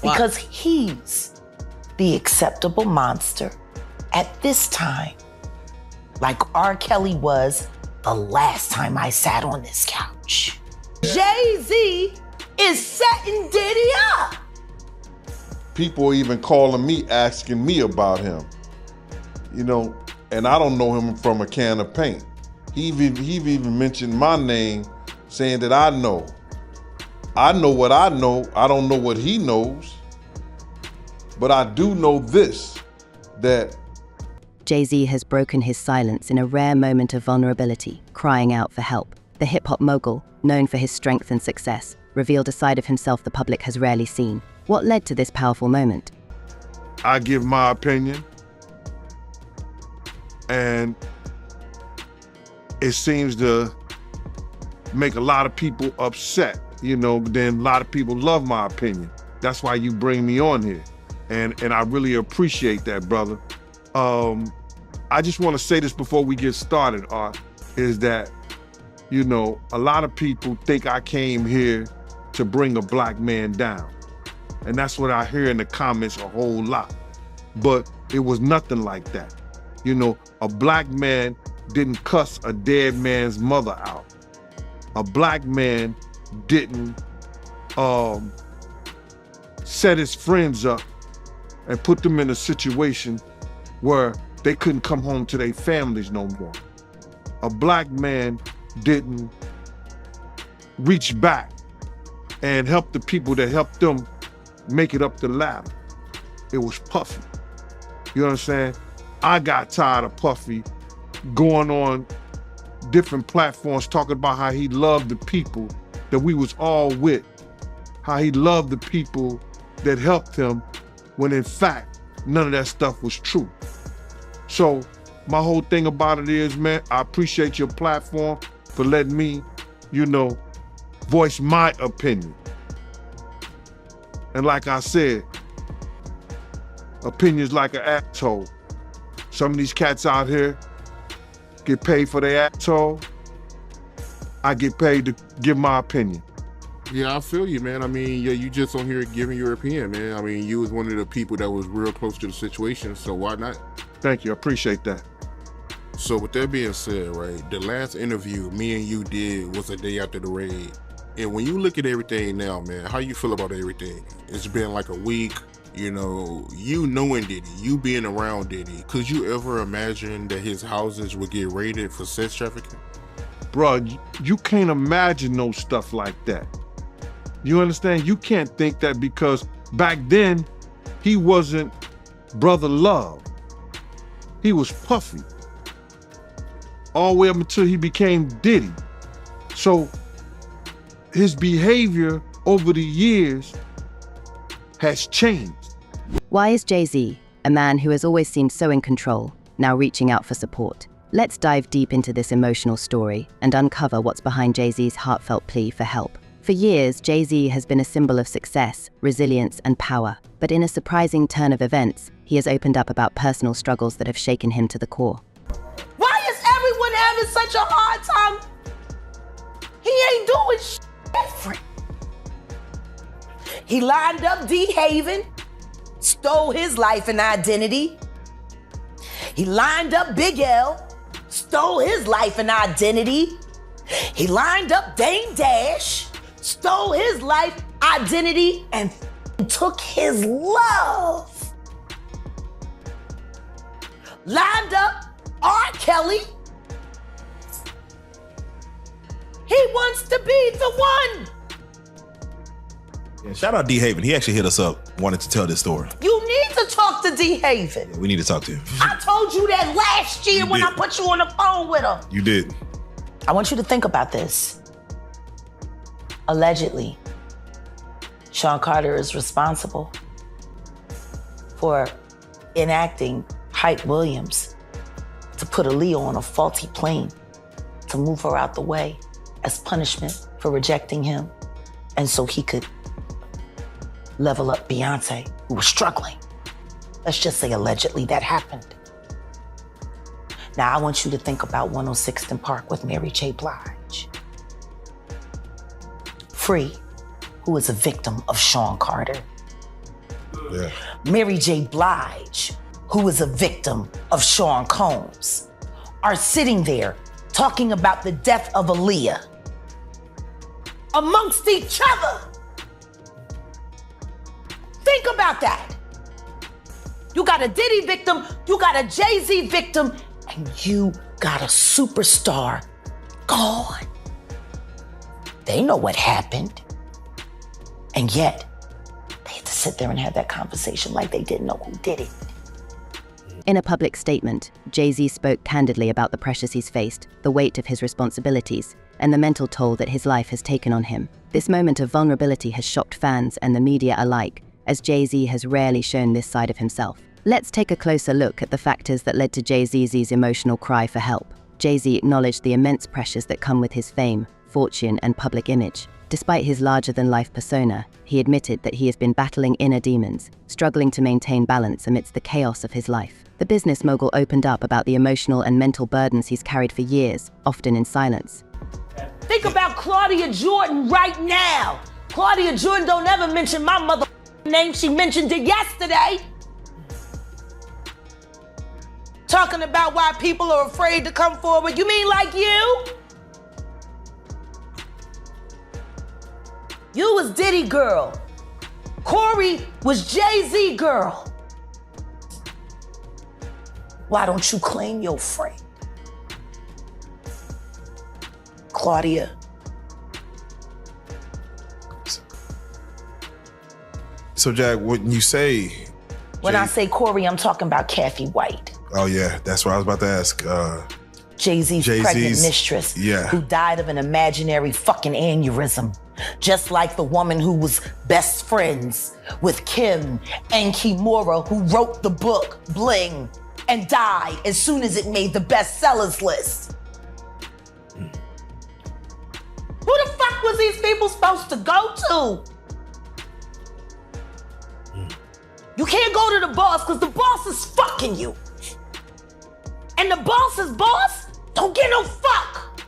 Because he's the acceptable monster at this time, like R. Kelly was the last time I sat on this couch. Jay-Z is setting Diddy up. People even calling me, asking me about him. You know, and I don't know him from a can of paint. He even mentioned my name, saying that I know. I know what I know. I don't know what he knows. But I do know this, that Jay-Z has broken his silence in a rare moment of vulnerability, crying out for help. The hip-hop mogul, known for his strength and success, revealed a side of himself the public has rarely seen. What led to this powerful moment? I give my opinion, and it seems to make a lot of people upset, you know, but then a lot of people love my opinion. That's why you bring me on here, and I really appreciate that, brother. I just want to say this before we get started, Art, is that, you know, a lot of people think I came here to bring a black man down. And that's what I hear in the comments a whole lot. But it was nothing like that. You know, a black man didn't cuss a dead man's mother out. A black man didn't set his friends up and put them in a situation where they couldn't come home to their families no more. A black man didn't reach back and help the people that helped them make it up the ladder. It was Puffy. You know what I'm saying? I got tired of Puffy going on different platforms talking about how he loved the people that we was all with, how he loved the people that helped him, when in fact, none of that stuff was true. So my whole thing about it is, man, I appreciate your platform for letting me, you know, voice my opinion. And like I said, opinions like an asshole. Some of these cats out here get paid for their asshole. I get paid to give my opinion. Yeah, I feel you, man. I mean, yeah, you just on here giving your opinion, man. I mean, you was one of the people that was real close to the situation, so why not? Thank you, I appreciate that. So with that being said, right, the last interview me and you did was a day after the raid. And when you look at everything now, man, how you feel about everything? It's been like a week, you know, you knowing Diddy, you being around Diddy. Could you ever imagine that his houses would get raided for sex trafficking? Bruh, you can't imagine no stuff like that. You understand? You can't think that, because back then, he wasn't Brother Love. He was Puffy. All the way up until he became Diddy. So his behavior over the years has changed. Why is Jay-Z, a man who has always seemed so in control, now reaching out for support? Let's dive deep into this emotional story and uncover what's behind Jay-Z's heartfelt plea for help. For years, Jay-Z has been a symbol of success, resilience, and power. But in a surprising turn of events, he has opened up about personal struggles that have shaken him to the core. Why is everyone having such a hard time? He ain't doing shit different. He lined up D. Haven, stole his life and identity. He lined up Big L, stole his life and identity. He lined up Dame Dash, stole his life, identity, and took his love. Lined up R. Kelly. He wants to be the one. Yeah, shout out D. Haven. He actually hit us up, wanted to tell this story. You need to talk to D. Haven. Yeah, we need to talk to him. I told you that last year when I put you on the phone with him. You did. I want you to think about this. Allegedly, Sean Carter is responsible for enacting Hype Williams to put Aaliyah on a faulty plane to move her out the way as punishment for rejecting him, and so he could level up Beyonce, who was struggling. Let's just say allegedly that happened. Now I want you to think about 106th and Park with Mary J. Blige. Free, who is a victim of Sean Carter. Yeah. Mary J. Blige, who is a victim of Sean Combs, are sitting there talking about the death of Aaliyah amongst each other. Think about that. You got a Diddy victim, you got a Jay-Z victim, and you got a superstar gone. They know what happened. And yet, they had to sit there and have that conversation like they didn't know who did it. In a public statement, Jay-Z spoke candidly about the pressures he's faced, the weight of his responsibilities, and the mental toll that his life has taken on him. This moment of vulnerability has shocked fans and the media alike, as Jay-Z has rarely shown this side of himself. Let's take a closer look at the factors that led to Jay-Z's emotional cry for help. Jay-Z acknowledged the immense pressures that come with his fame, fortune, and public image. Despite his larger-than-life persona, he admitted that he has been battling inner demons, struggling to maintain balance amidst the chaos of his life. The business mogul opened up about the emotional and mental burdens he's carried for years, often in silence. Think about Claudia Jordan right now. Claudia Jordan don't ever mention my mother name. She mentioned it yesterday. Talking about why people are afraid to come forward. You mean like you? You was Diddy girl. Corey was Jay-Z girl. Why don't you claim your friend? Claudia. So, Jack, when you say... When I say Corey, I'm talking about Kathy White. Oh, yeah, that's what I was about to ask. Jay-Z's pregnant mistress, who died of an imaginary fucking aneurysm. Just like the woman who was best friends with Kim and Kimura, who wrote the book, Bling, and died as soon as it made the bestsellers list. Who the fuck was these people supposed to go to? You can't go to the boss because the boss is fucking you. And the boss's boss don't get no fuck.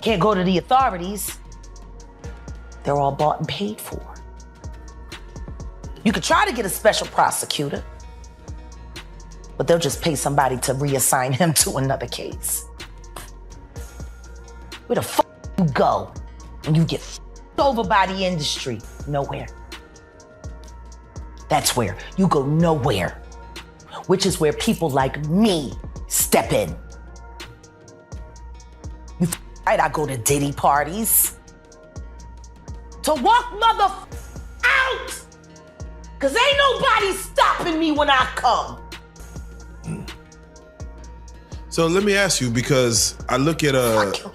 Can't go to the authorities. They're all bought and paid for. You could try to get a special prosecutor, but they'll just pay somebody to reassign him to another case. Where the fuck you go when you get f***ed over by the industry? Nowhere. That's where you go nowhere, which is where people like me step in. You right, I go to Diddy parties to walk mother out, cause ain't nobody stopping me when I come. So let me ask you, because I look at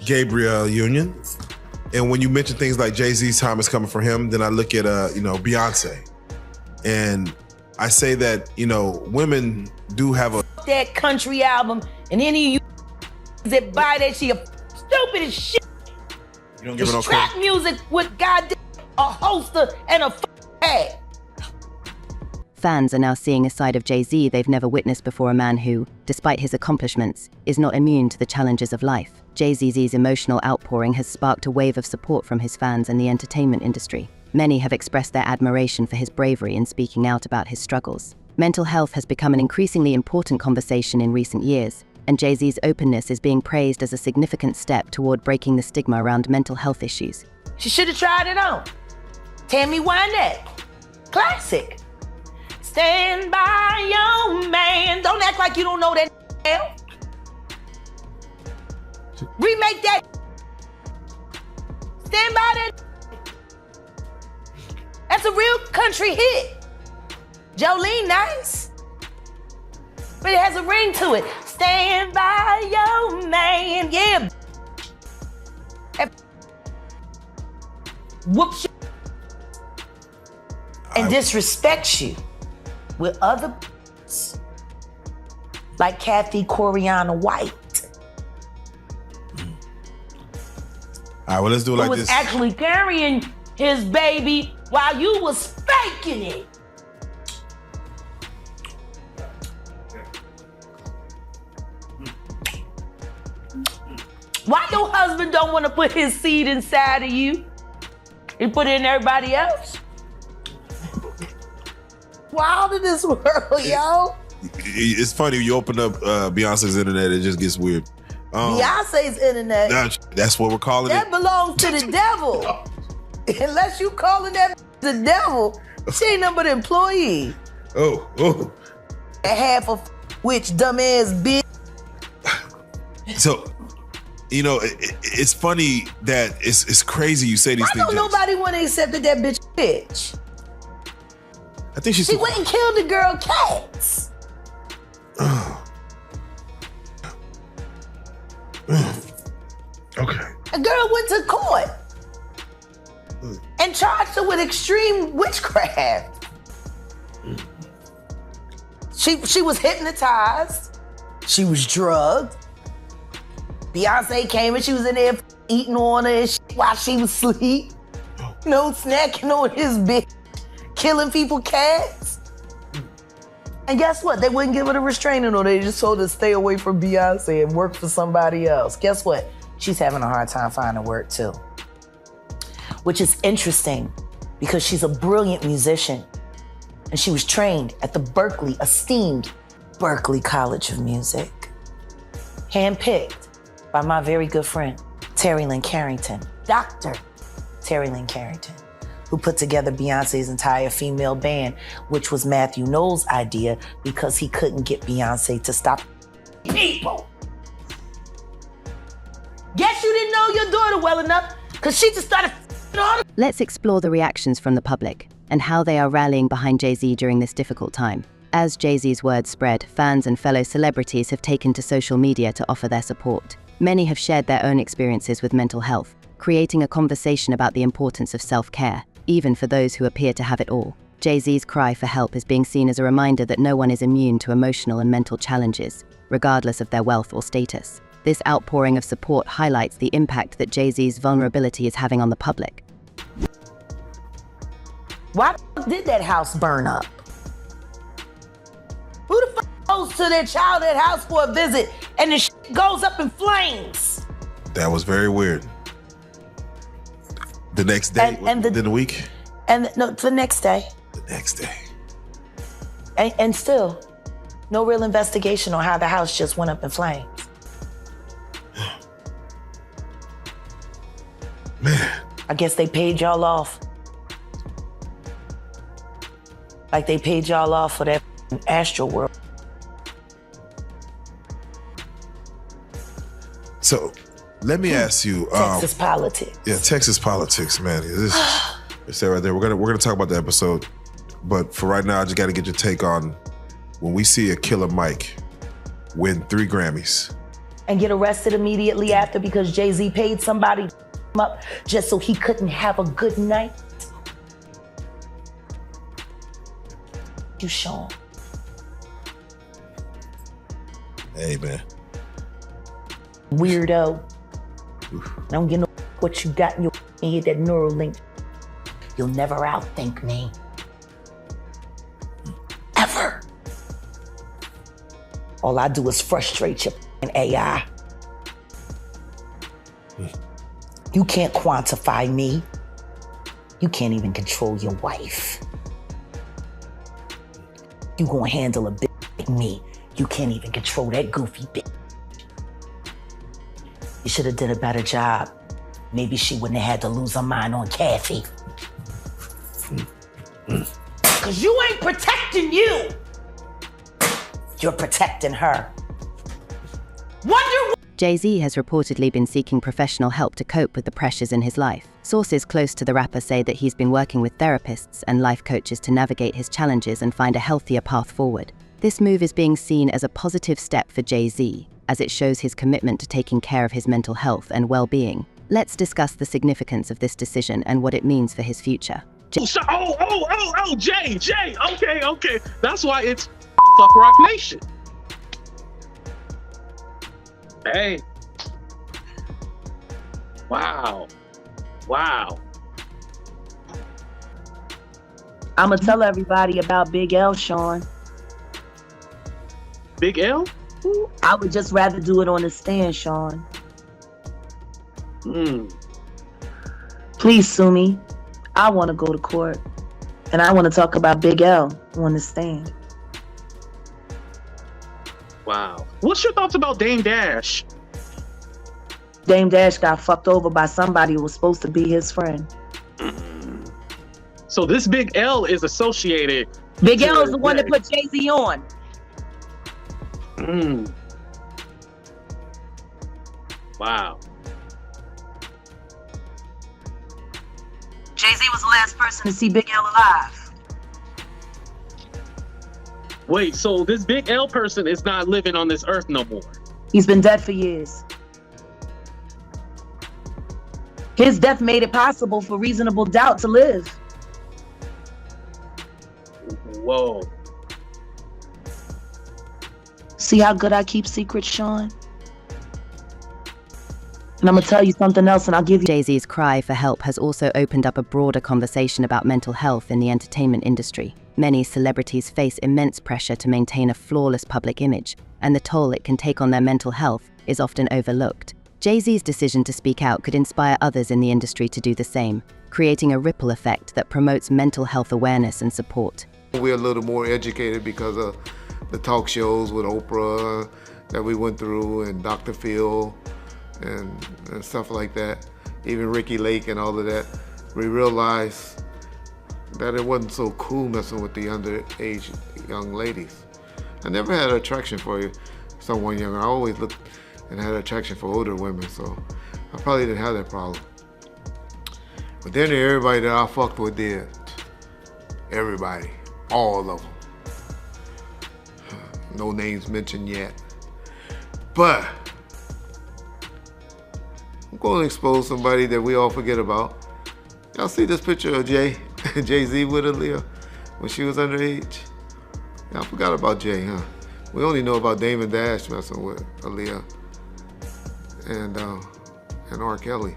Gabriel Union, and when you mention things like Jay-Z's time is coming for him, then I look at Beyonce. And I say that, women do have that country album, and any of you that buy that shit are stupid as shit. You don't give it no trap credit. music with goddamn a holster and a head. Fans are now seeing a side of Jay-Z they've never witnessed before, a man who, despite his accomplishments, is not immune to the challenges of life. Jay-Z's emotional outpouring has sparked a wave of support from his fans and the entertainment industry. Many have expressed their admiration for his bravery in speaking out about his struggles. Mental health has become an increasingly important conversation in recent years, and Jay-Z's openness is being praised as a significant step toward breaking the stigma around mental health issues. She should have tried it on. Tammy Wynette. Classic. Stand by your man. Don't act like you don't know that hell. Remake that. Stand by that. That's a real country hit. Jolene, nice. But it has a ring to it. Stand by your man. Yeah. Whoops. And disrespects you with other like Kathy Coriana White. All right, well, let's do it like this. Who was actually carrying his baby while you was faking it. Why your husband don't want to put his seed inside of you? He put it in everybody else? wild in this world, yo. It's funny, you open up Beyonce's internet, it just gets weird. Beyonce's internet. That's what we're calling that it. That belongs to the devil. Unless you calling that the devil, she ain't nothing but an employee. Oh. Half of which dumbass bitch. So, you know, it's funny that it's crazy you say these things. Why don't nobody want to accept that bitch? I think she went and killed the girl Cats. Okay. A girl went to court and charged her with extreme witchcraft. She was hypnotized. She was drugged. Beyonce came and she was in there eating on her and shit while she was asleep. No snacking on his bitch, killing people cats. And guess what? They wouldn't give her a restraining order. They just told her to stay away from Beyonce and work for somebody else. Guess what? She's having a hard time finding work too. Which is interesting because she's a brilliant musician and she was trained at the esteemed Berklee College of Music. Handpicked by my very good friend, Terry Lynn Carrington, Dr. Terry Lynn Carrington, who put together Beyonce's entire female band, which was Matthew Knowles' idea because he couldn't get Beyonce to stop people. Guess you didn't know your daughter well enough because she just started all the... Let's explore the reactions from the public and how they are rallying behind Jay-Z during this difficult time. As Jay-Z's word spread, fans and fellow celebrities have taken to social media to offer their support. Many have shared their own experiences with mental health, creating a conversation about the importance of self-care, even for those who appear to have it all. Jay-Z's cry for help is being seen as a reminder that no one is immune to emotional and mental challenges, regardless of their wealth or status. This outpouring of support highlights the impact that Jay-Z's vulnerability is having on the public. Why did that house burn up? Who the fuck goes to their childhood house for a visit and the shit goes up in flames? That was very weird. The next day, within a week? No, the next day. The next day. And still, no real investigation on how the house just went up in flames. Man. I guess they paid y'all off. Like they paid y'all off for that Astro World. So, let me ask you. Texas politics. Yeah, Texas politics, man. It's that right there. We're gonna talk about the episode, but for right now, I just got to get your take on when we see a Killer Mike win 3 Grammys and get arrested immediately after because Jay-Z paid somebody up just so he couldn't have a good night. You Sean. Hey, man. Weirdo. Don't get no what you got in your head, that neural link. You'll never outthink me. Ever. All I do is frustrate your AI. You can't quantify me. You can't even control your wife. You gonna handle a bitch like me. You can't even control that goofy bitch. You should have did a better job. Maybe she wouldn't have had to lose her mind on Kathy. Cause you ain't protecting you. You're protecting her. Jay-Z has reportedly been seeking professional help to cope with the pressures in his life. Sources close to the rapper say that he's been working with therapists and life coaches to navigate his challenges and find a healthier path forward. This move is being seen as a positive step for Jay-Z, as it shows his commitment to taking care of his mental health and well-being. Let's discuss the significance of this decision and what it means for his future. Jay, okay. That's why it's fuck Rock Nation. Hey. Wow. I'ma tell everybody about Big L, Sean. Big L? I would just rather do it on the stand, Sean. Please sue me. I want to go to court And I want to talk about Big L on the stand. Wow. What's your thoughts about Dame Dash? Dame Dash got fucked over by somebody who was supposed to be his friend. So this Big L is associated. Big L is the one that put Jay-Z on. Wow. Jay-Z was the last person to see Big L alive. Wait, so this Big L person is not living on this earth no more? He's been dead for years. His death made it possible for Reasonable Doubt to live. Whoa. See how good I keep secrets, Sean? And I'm gonna tell you something else, and I'll give you. Jay-Z's cry for help has also opened up a broader conversation about mental health in the entertainment industry. Many celebrities face immense pressure to maintain a flawless public image, and the toll it can take on their mental health is often overlooked. Jay-Z's decision to speak out could inspire others in the industry to do the same, creating a ripple effect that promotes mental health awareness and support. We're a little more educated because of the talk shows with Oprah that we went through, and Dr. Phil and stuff like that, even Ricky Lake and all of that. We realized that it wasn't so cool messing with the underage young ladies. I never had an attraction for someone younger. I always looked and had an attraction for older women, so I probably didn't have that problem. But then everybody that I fucked with did. Everybody, all of them. No names mentioned yet. But I'm going to expose somebody that we all forget about. Y'all see this picture of Jay-Z with Aaliyah when she was underage? Y'all forgot about Jay, huh? We only know about Damon Dash messing with Aaliyah and R.Kelly.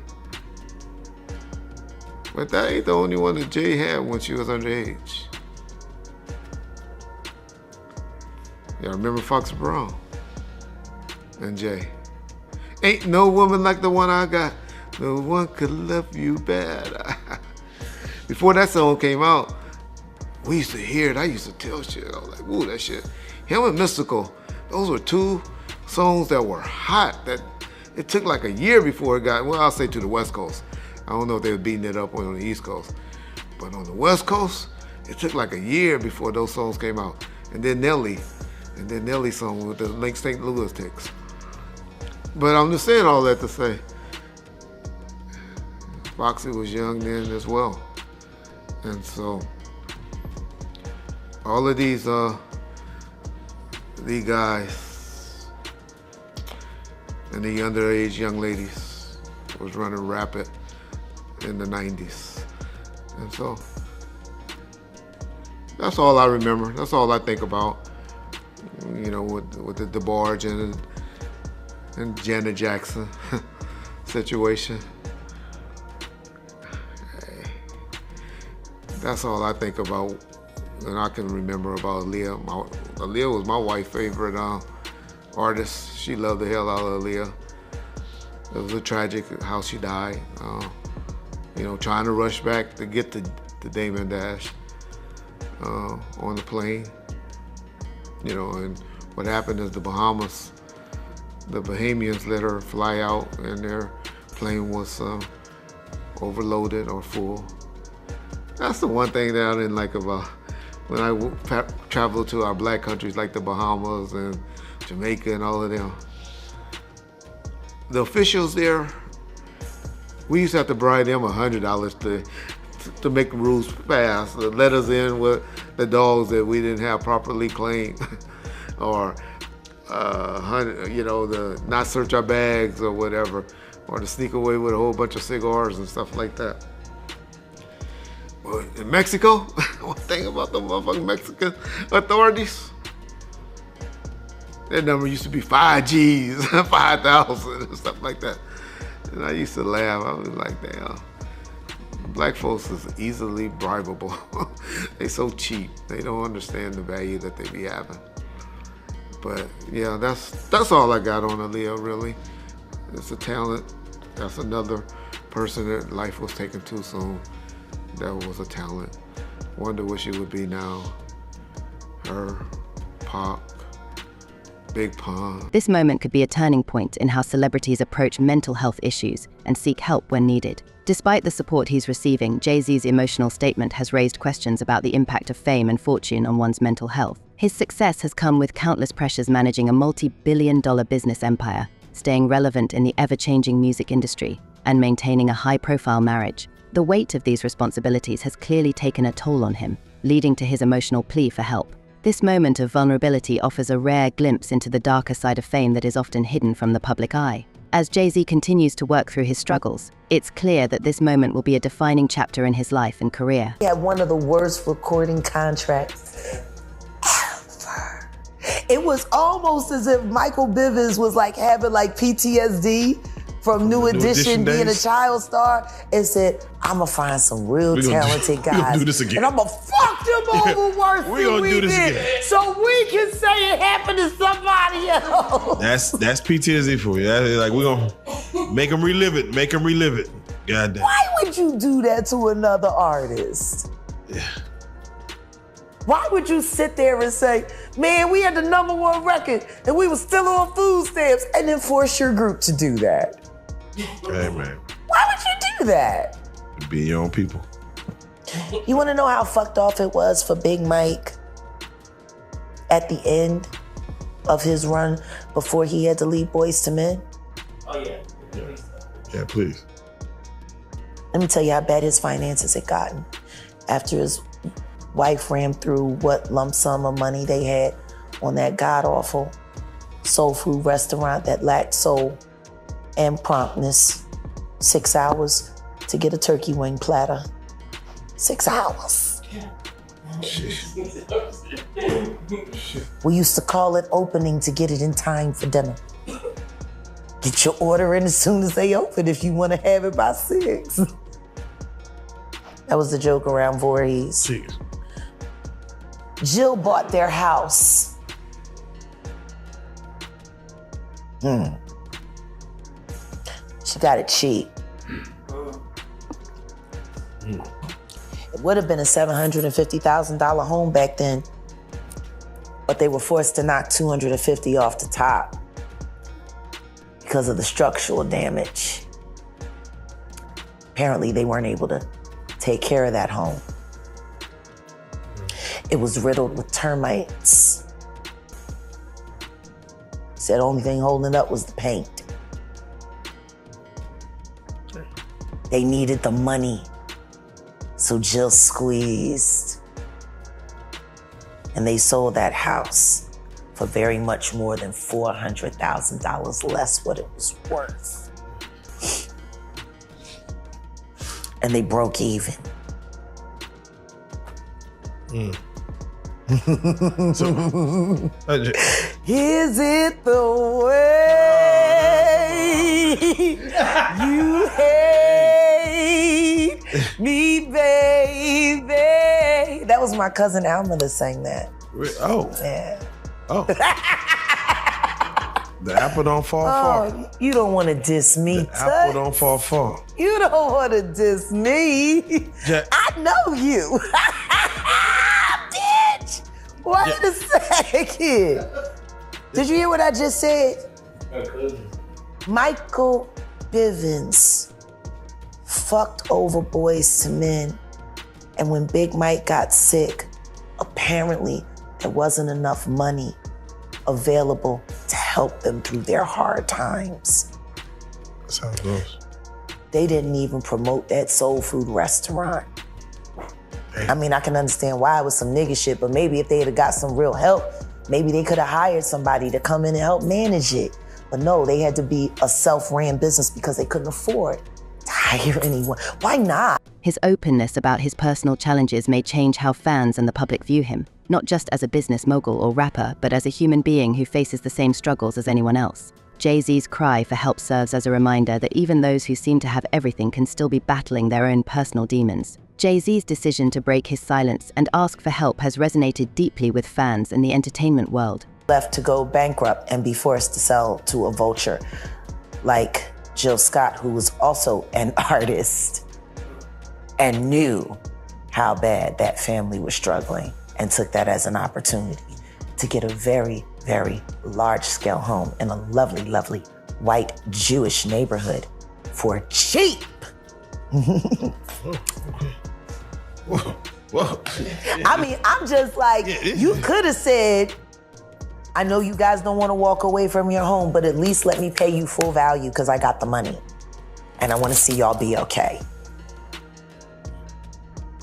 But that ain't the only one that Jay had when she was underage. Y'all remember Fox Brown and Jay? Ain't no woman like the one I got. No one could love you better. Before that song came out, we used to hear it. I used to tell shit. I was like, ooh, that shit. Him and Mystical, those were two songs that were hot. That it took like a year before it got, well, I'll say to the West Coast. I don't know if they were beating it up on the East Coast. But on the West Coast, it took like a year before those songs came out. And then Nelly's song with the Lake St. Louis Ticks. But I'm just saying all that to say, Foxy was young then as well. And so, all of these guys and the underage young ladies was running rapid in the 90s. And so, that's all I remember. That's all I think about, you know, with the DeBarge and Janet Jackson situation. That's all I think about, and I can remember about Aaliyah. Aaliyah was my wife's favorite artist. She loved the hell out of Aaliyah. It was a tragic how she died. You know, trying to rush back to get to Damon Dash on the plane. You know, and what happened is the Bahamians let her fly out, and their plane was overloaded or full. That's the one thing that I didn't like about when I traveled to our black countries like the Bahamas and Jamaica and all of them. The officials there, we used to have to bribe them $100 to make the rules pass, to let us in with the dogs that we didn't have properly cleaned, or you know, to not search our bags or whatever, or to sneak away with a whole bunch of cigars and stuff like that. But in Mexico, one thing about the motherfucking Mexican authorities, that number used to be 5 G's, 5,000 and stuff like that. And I used to laugh. I was like, damn, black folks is easily bribable. They so cheap. They don't understand the value that they be having. But yeah, that's all I got on Aaliyah, really. It's a talent. That's another person that life was taken too soon. That was a talent. Wonder what she would be now. Her, Pac, Big Pun. This moment could be a turning point in how celebrities approach mental health issues and seek help when needed. Despite the support he's receiving, Jay-Z's emotional statement has raised questions about the impact of fame and fortune on one's mental health. His success has come with countless pressures managing a multi-billion-dollar business empire, staying relevant in the ever-changing music industry, and maintaining a high-profile marriage. The weight of these responsibilities has clearly taken a toll on him, leading to his emotional plea for help. This moment of vulnerability offers a rare glimpse into the darker side of fame that is often hidden from the public eye. As Jay-Z continues to work through his struggles, it's clear that this moment will be a defining chapter in his life and career. He had one of the worst recording contracts ever. It was almost as if Michael Bivins was like having like PTSD from New Edition being a child star and said, I'm gonna find some real talented guys. We gonna do this again. And I'm gonna fuck them over worse We than gonna we do this did. again. So we can say it happened to somebody else. That's PTSD for you. That's like, we're gonna make them relive it. Make them relive it. God damn. Why would you do that to another artist? Yeah. Why would you sit there and say, man, we had the #1 record and we were still on food stamps, and then force your group to do that? Hey, man. Why would you do that? Be your own people. You wanna know how fucked off it was for Big Mike at the end of his run before he had to leave Boyz II Men? Oh, yeah. Yeah, please. Let me tell you how bad his finances had gotten after his wife ran through what lump sum of money they had on that god-awful soul food restaurant that lacked soul and promptness. 6 hours to get a turkey wing platter. 6 hours. We used to call it opening to get it in time for dinner. Get your order in as soon as they open if you want to have it by 6. That was the joke around Voorhees. Jeez. Jill bought their house. She got it cheap. It would have been a $750,000 home back then, but they were forced to knock $250,000 off the top because of the structural damage. Apparently, they weren't able to take care of that home. It was riddled with termites. Said the only thing holding it up was the paint. They needed the money, so Jill squeezed. And they sold that house for very much more than $400,000 less what it was worth. And they broke even. Is it the way you hate me, baby? That was my cousin Alma that sang that. Oh. Yeah. Oh. The apple don't fall far. Oh, you don't want to diss me, The apple don't fall far. You don't want to diss me. I know you. Bitch. Wait a second. Did you hear what I just said? Michael Bivins fucked over Boyz II Men. And when Big Mike got sick, apparently there wasn't enough money available to help them through their hard times. That's how it goes. They didn't even promote that soul food restaurant. I mean, I can understand why it was some nigga shit, but maybe if they had got some real help, maybe they could have hired somebody to come in and help manage it. But no, they had to be a self-ran business because they couldn't afford to hire anyone. Why not? His openness about his personal challenges may change how fans and the public view him, not just as a business mogul or rapper, but as a human being who faces the same struggles as anyone else. Jay-Z's cry for help serves as a reminder that even those who seem to have everything can still be battling their own personal demons. Jay-Z's decision to break his silence and ask for help has resonated deeply with fans in the entertainment world. Left to go bankrupt and be forced to sell to a vulture, like Jill Scott, who was also an artist and knew how bad that family was struggling and took that as an opportunity to get a very, very large-scale home in a lovely, lovely white Jewish neighborhood for cheap. Whoa. I mean, I'm just like, you could have said, I know you guys don't want to walk away from your home, but at least let me pay you full value because I got the money. And I want to see y'all be okay.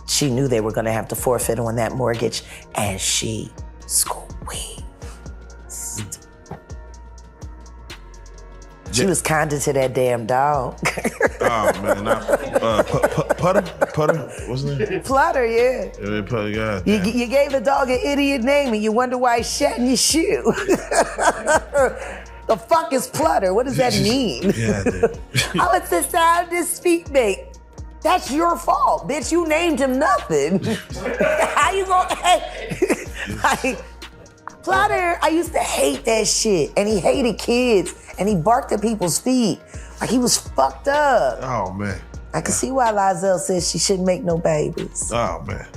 She knew they were going to have to forfeit on that mortgage, and she squeezed. She was kinder to that damn dog. Oh, man. Putter? What's his name? Flutter, yeah. Putter, God. You gave the dog an idiot name and you wonder why he's shat in your shoe. The fuck is Flutter? What does that mean? Yeah, dude. Oh, it's the sound his feet make. That's your fault, bitch. You named him nothing. How you gonna... Like, Flutter, I used to hate that shit. And he hated kids. And he barked at people's feet. Like he was fucked up. Oh, man. I can see why Lizelle says she shouldn't make no babies. Oh, man.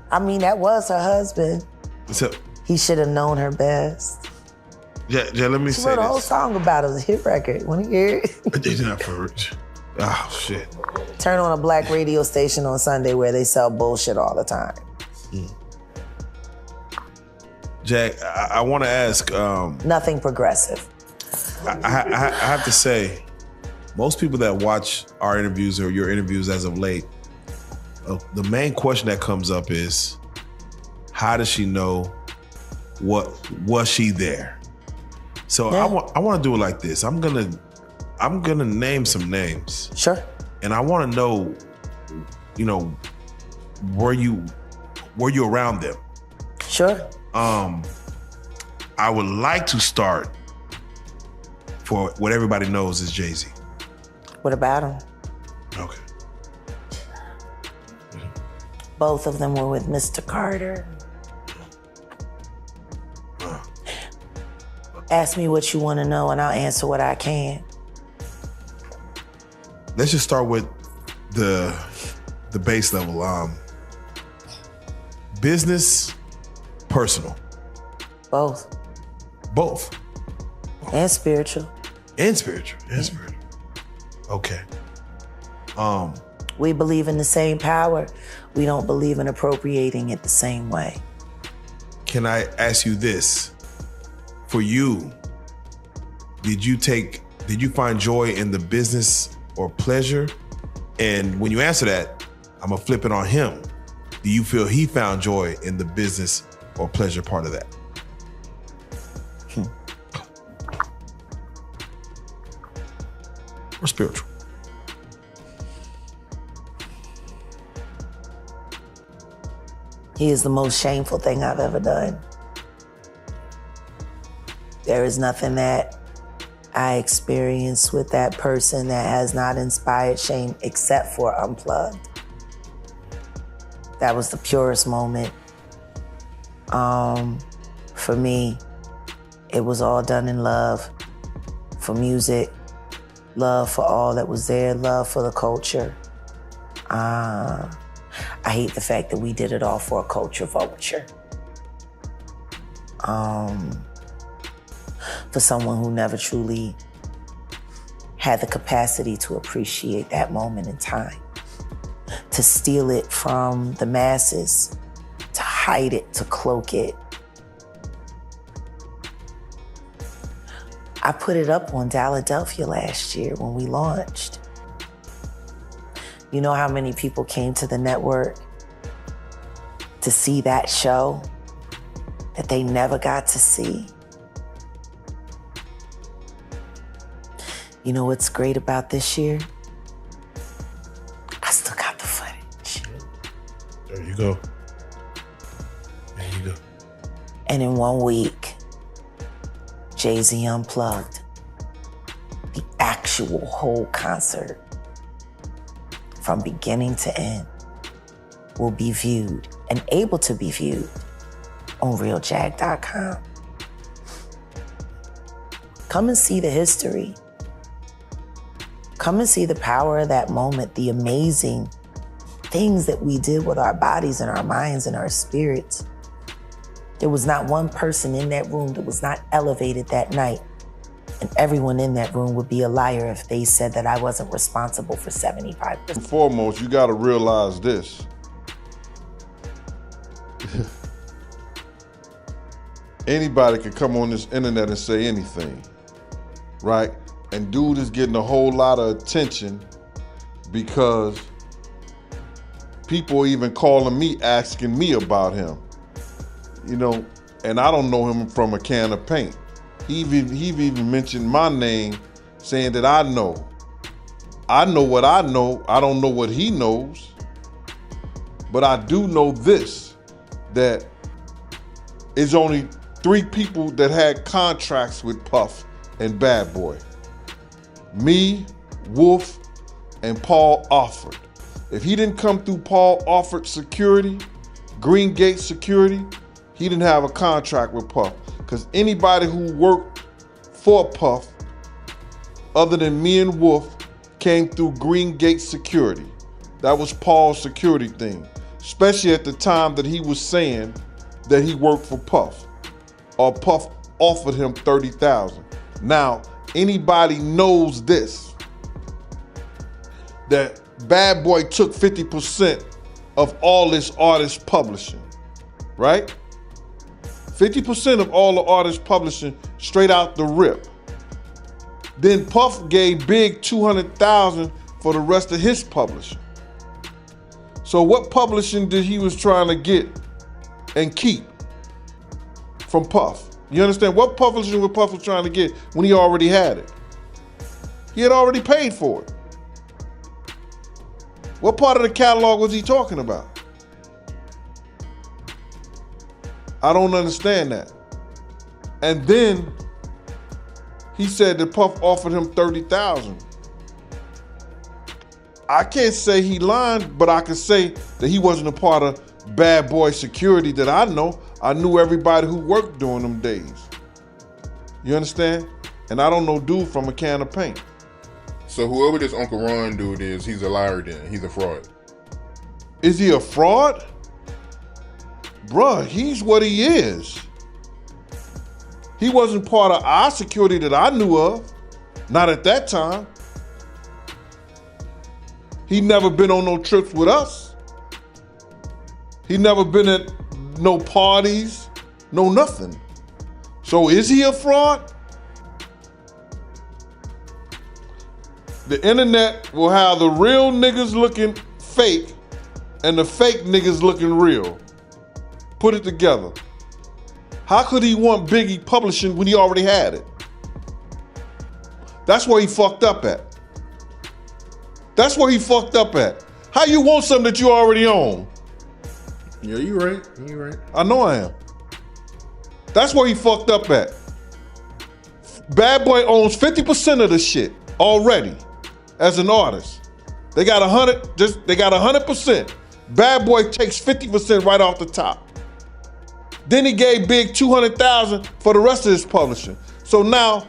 I mean, that was her husband. So, He should have known her best. yeah, let me She say wrote a whole this. song about it. It was a hit record. Want to hear it? It's not for rich. Oh, shit. Turn on a black radio station on Sunday where they sell bullshit all the time. Jack, I want to ask. Nothing progressive. I have to say, most people that watch our interviews or your interviews as of late, the main question that comes up is, how does she know? Was she there? So Yeah. I want to do it like this. I'm gonna name some names. Sure. And I want to know, were you around them? Sure. I would like to start for what everybody knows is Jay-Z. What about him? Okay. Both of them were with Mr. Carter. Ask me what you want to know and I'll answer what I can. Let's just start with the base level. Business, personal. Both. Both. And spiritual. And spiritual. Okay. We believe in the same power. We don't believe in appropriating it the same way. Can I ask you this? For you, did you find joy in the business or pleasure? And when you answer that, I'm gonna flip it on him. Do you feel he found joy in the business or pleasure part of that? Or spiritual? He is the most shameful thing I've ever done. There is nothing that I experienced with that person that has not inspired shame except for Unplugged. That was the purest moment. For me, it was all done in love for music, love for all that was there, love for the culture. I hate the fact that we did it all for a culture vulture. For someone who never truly had the capacity to appreciate that moment in time, to steal it from the masses, to hide it, to cloak it. I put it up on Philadelphia last year when we launched. You know how many people came to the network to see that show that they never got to see? You know what's great about this year? I still got the footage. There you go. And in 1 week, Jay-Z Unplugged, the actual whole concert, from beginning to end, will be viewed and able to be viewed on realjag.com. Come and see the history. Come and see the power of that moment, the amazing things that we did with our bodies and our minds and our spirits. There was not one person in that room that was not elevated that night. And everyone in that room would be a liar if they said that I wasn't responsible for 75%. Foremost, you gotta realize this. Anybody can come on this internet and say anything, right? And dude is getting a whole lot of attention because people are even calling me, asking me about him. You know, and I don't know him from a can of paint. He even mentioned my name, saying that I know. I know what I know. I don't know what he knows. But I do know this, that it's only 3 people that had contracts with Puff and Bad Boy. Me, Wolf, and Paul Offord. If he didn't come through Paul Offord security, Green Gate security, he didn't have a contract with Puff. Because anybody who worked for Puff, other than me and Wolf, came through Green Gate security. That was Paul's security thing. Especially at the time that he was saying that he worked for Puff. Or Puff offered him $30,000. Now, anybody knows this, that Bad Boy took 50% of all this artist publishing, right? 50% of all the artist publishing straight out the rip. Then Puff gave Big $200,000 for the rest of his publishing. So what publishing did he was trying to get and keep from Puff? You understand? What publishing was Puff was trying to get when he already had it? He had already paid for it. What part of the catalog was he talking about? I don't understand that. And then he said that Puff offered him $30,000. I can't say he lied, but I can say that he wasn't a part of Bad Boy security that I know. I knew everybody who worked during them days. You understand? And I don't know dude from a can of paint. So whoever this Uncle Ron dude is, he's a liar then. He's a fraud. Is he a fraud? Bruh, he's what he is. He wasn't part of our security that I knew of. Not at that time. He never been on no trips with us. He never been at no parties, no nothing. So is he a fraud? The internet will have the real niggas looking fake and the fake niggas looking real. Put it together. How could he want Biggie publishing when he already had it? That's where he fucked up at. That's where he fucked up at. How you want something that you already own? Yeah, you right. You right. I know I am. That's where he fucked up at. Bad Boy owns 50% of the shit already as an artist. They got 100%. Bad Boy takes 50% right off the top. Then he gave Big $200,000 for the rest of his publishing. So now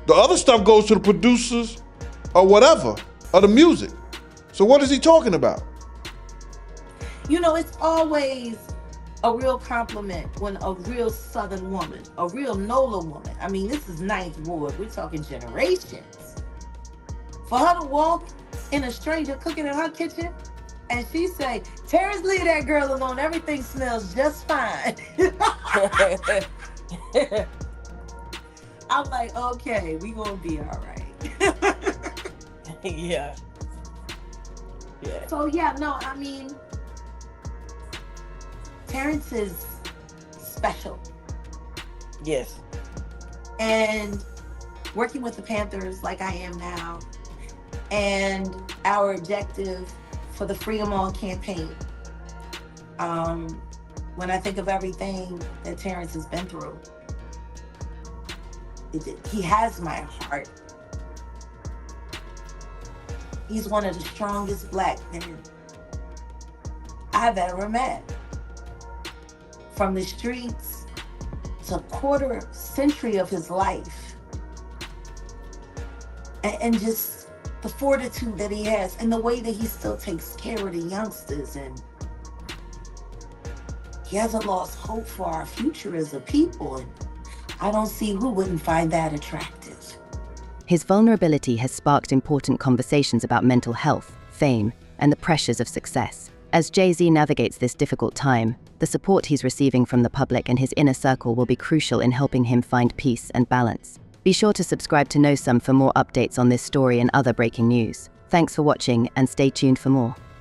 the other stuff goes to the producers or whatever, of the music. So what is he talking about? You know, it's always a real compliment when a real Southern woman, a real NOLA woman, I mean, this is Ninth Ward, we're talking generations. For her to walk in a stranger cooking in her kitchen and she say, Terrence, leave that girl alone, everything smells just fine. I'm like, okay, we gonna be all right. Yeah. Yeah. So yeah, no, I mean, Terrence is special. Yes. And working with the Panthers like I am now, and our objective for the Free 'Em All campaign, when I think of everything that Terrence has been through, he has my heart. He's one of the strongest black men I've ever met. From the streets to quarter century of his life. And just the fortitude that he has, and the way that he still takes care of the youngsters, and he hasn't lost hope for our future as a people. And I don't see who wouldn't find that attractive. His vulnerability has sparked important conversations about mental health, fame, and the pressures of success. As Jay-Z navigates this difficult time, the support he's receiving from the public and his inner circle will be crucial in helping him find peace and balance. Be sure to subscribe to Know Some for more updates on this story and other breaking news. Thanks for watching, and stay tuned for more.